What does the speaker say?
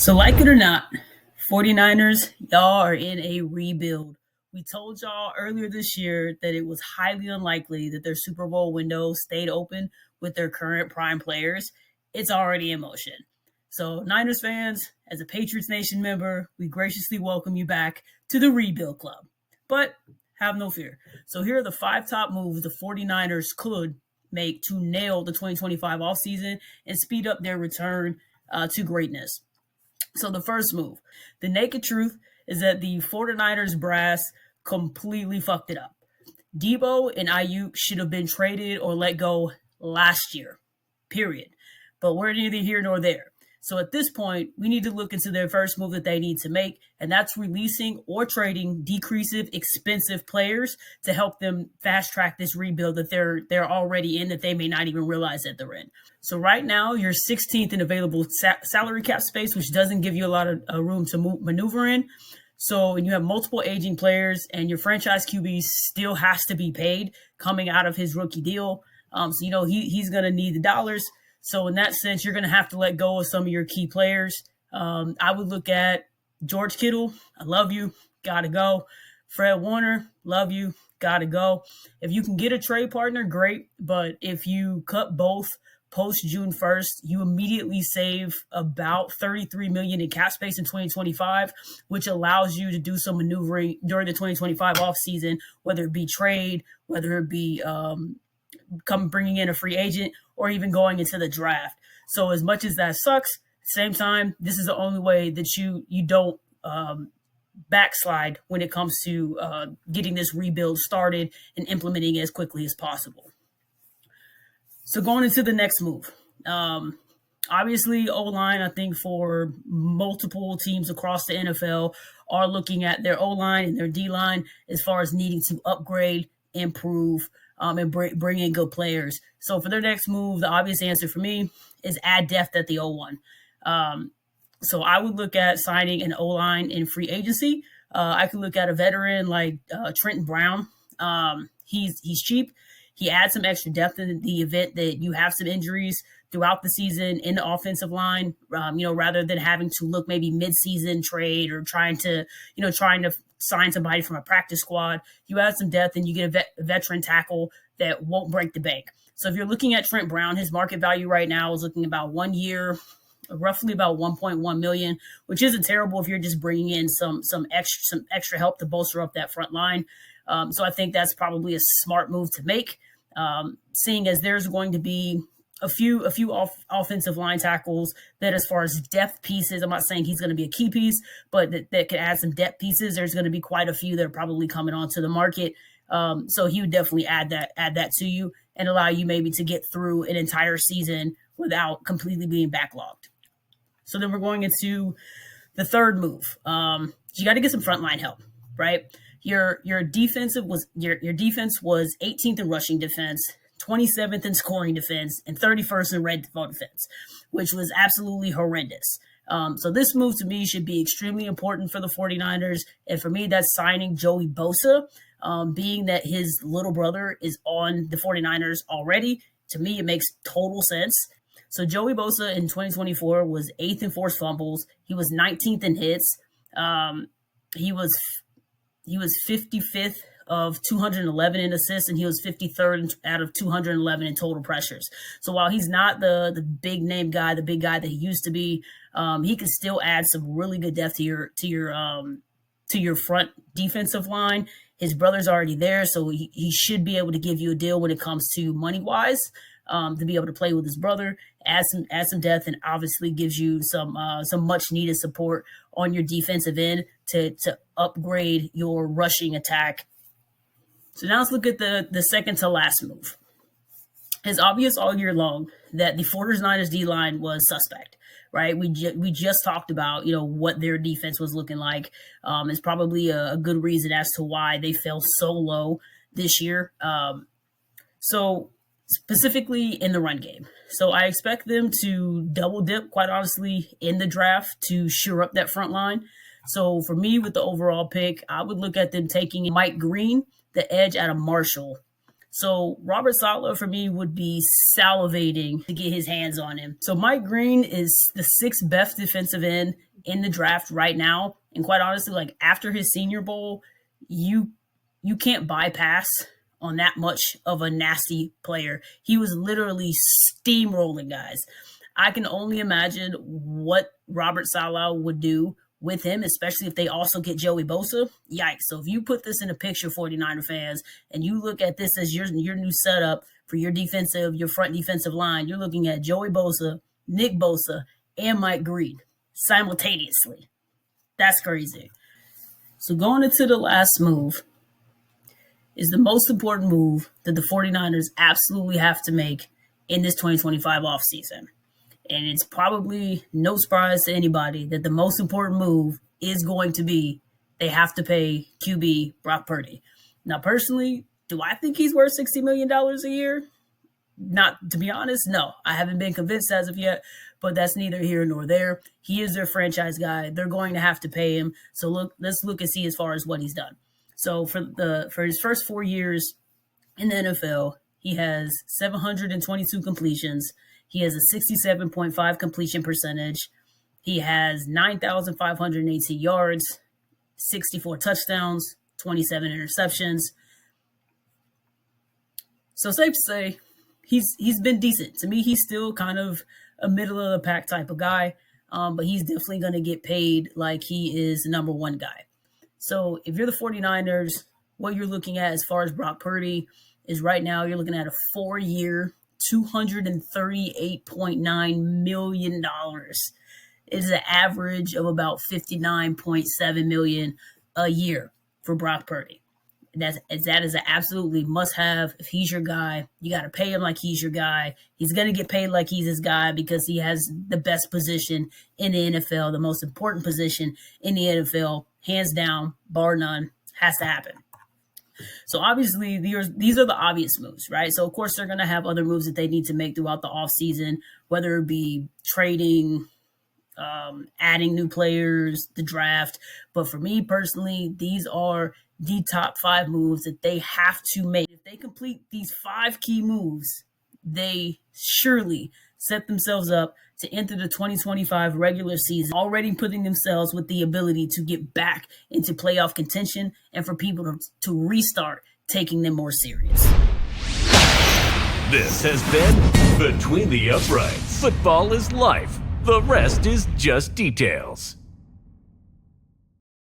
So, like it or not, 49ers, y'all are in a rebuild. We told y'all earlier this year that it was highly unlikely that their Super Bowl window stayed open with their current prime players. It's already in motion. So, Niners fans, as a Patriots Nation member, we graciously welcome you back to the Rebuild Club. But have no fear. So, here are the five top moves the 49ers could make to nail the 2025 offseason and speed up their return to greatness. So the first move, the naked truth is that the 49ers brass completely fucked it up. Debo and Ayuk should have been traded or let go last year, period. But we're neither here nor there. So at this point, we need to look into their first move that they need to make, and that's releasing or trading decreasive, expensive players to help them fast track this rebuild that they're already in that they may not even realize that they're in. So right now, you're 16th in available salary cap space, which doesn't give you a lot of room to maneuver in. So when you have multiple aging players and your franchise QB still has to be paid coming out of his rookie deal, so he's going to need the dollars. So in that sense, you're going to have to let go of some of your key players. I would look at George Kittle. I love you. Got to go. Fred Warner. Love you. Got to go. If you can get a trade partner, great. But if you cut both post June 1st, you immediately save about $33 million in cap space in 2025, which allows you to do some maneuvering during the 2025 offseason, whether it be trade, whether it be bringing in a free agent, or even going into the draft. So as much as that sucks, at the same time, this is the only way that you don't backslide when it comes to getting this rebuild started and implementing it as quickly as possible. So going into the next move, obviously O-line, I think for multiple teams across the NFL are looking at their O-line and their D-line as far as needing to upgrade, improve, and bring in good players. So for their next move, the obvious answer for me is add depth at the O-line. So I would look at signing an O-line in free agency. I could look at a veteran like Trenton Brown. He's cheap. He adds some extra depth in the event that you have some injuries throughout the season in the offensive line, rather than having to look maybe mid-season trade or trying to sign somebody from a practice squad. You add some depth and you get a veteran tackle that won't break the bank. So if you're looking at Trent Brown, his market value right now is looking about 1 year, roughly about 1.1 million, which isn't terrible if you're just bringing in some extra help to bolster up that front line. So I think that's probably a smart move to make, seeing as there's going to be a few offensive line tackles that, as far as depth pieces, I'm not saying he's going to be a key piece, but that could add some depth pieces. There's going to be quite a few that are probably coming onto the market. So he would definitely add that to you and allow you maybe to get through an entire season without completely being backlogged. So then we're going into the third move. You got to get some frontline help, right? Your defense was 18th in rushing defense, 27th in scoring defense, and 31st in red zone defense, which was absolutely horrendous. So this move to me should be extremely important for the 49ers. And for me, that's signing Joey Bosa, being that his little brother is on the 49ers already. To me, it makes total sense. So Joey Bosa in 2024 was 8th in forced fumbles. He was 19th in hits. He was 55th of 211 in assists, and he was 53rd out of 211 in total pressures. So while he's not the big name guy, the big guy that he used to be, he can still add some really good depth to your front defensive line. His brother's already there, so he should be able to give you a deal when it comes to money wise, to be able to play with his brother, add some depth, and obviously gives you some much needed support on your defensive end to upgrade your rushing attack. So now let's look at the second to last move. It's obvious all year long that the 49ers D-line was suspect, right? We just talked about, what their defense was looking like. It's probably a good reason as to why they fell so low this year. So specifically in the run game. So I expect them to double dip, quite honestly, in the draft to shore up that front line. So for me, with the overall pick, I would look at them taking Mike Green, the edge out of Marshall. So Robert Saleh for me would be salivating to get his hands on him. So Mike Green is the sixth best defensive end in the draft right now. And quite honestly, like after his Senior Bowl, you can't bypass on that much of a nasty player. He was literally steamrolling guys. I can only imagine what Robert Saleh would do with him, especially if they also get Joey Bosa. Yikes. So if you put this in a picture, 49er fans, and you look at this as your new setup for your front defensive line, you're looking at Joey Bosa, Nick Bosa, and Mike Green simultaneously. That's crazy. So going into the last move is the most important move that the 49ers absolutely have to make in this 2025 offseason. And it's probably no surprise to anybody that the most important move is going to be they have to pay QB Brock Purdy. Now, personally, do I think he's worth $60 million a year? Not, to be honest, no. I haven't been convinced as of yet, but that's neither here nor there. He is their franchise guy. They're going to have to pay him. So let's look and see as far as what he's done. So for his first 4 years in the NFL, he has 722 completions. He has a 67.5 completion percentage. He has 9,518 yards, 64 touchdowns, 27 interceptions. So safe to say, he's been decent. To me, he's still kind of a middle of the pack type of guy, but he's definitely going to get paid like he is the number one guy. So if you're the 49ers, what you're looking at as far as Brock Purdy is right now you're looking at a 4-year, $238.9 million. It is an average of about $59.7 million a year for Brock Purdy. That is an absolutely must-have. If he's your guy, you got to pay him like he's your guy. He's going to get paid like he's his guy because he has the best position in the NFL, the most important position in the NFL, hands down, bar none, has to happen. So obviously, these are the obvious moves, right? So, of course, they're going to have other moves that they need to make throughout the offseason, whether it be trading, adding new players, the draft. But for me personally, these are the top 5 moves that they have to make. If they complete these 5 key moves, they surely set themselves up to enter the 2025 regular season, already putting themselves with the ability to get back into playoff contention and for people to restart taking them more serious. This has been Between the Uprights. Football is life. The rest is just details.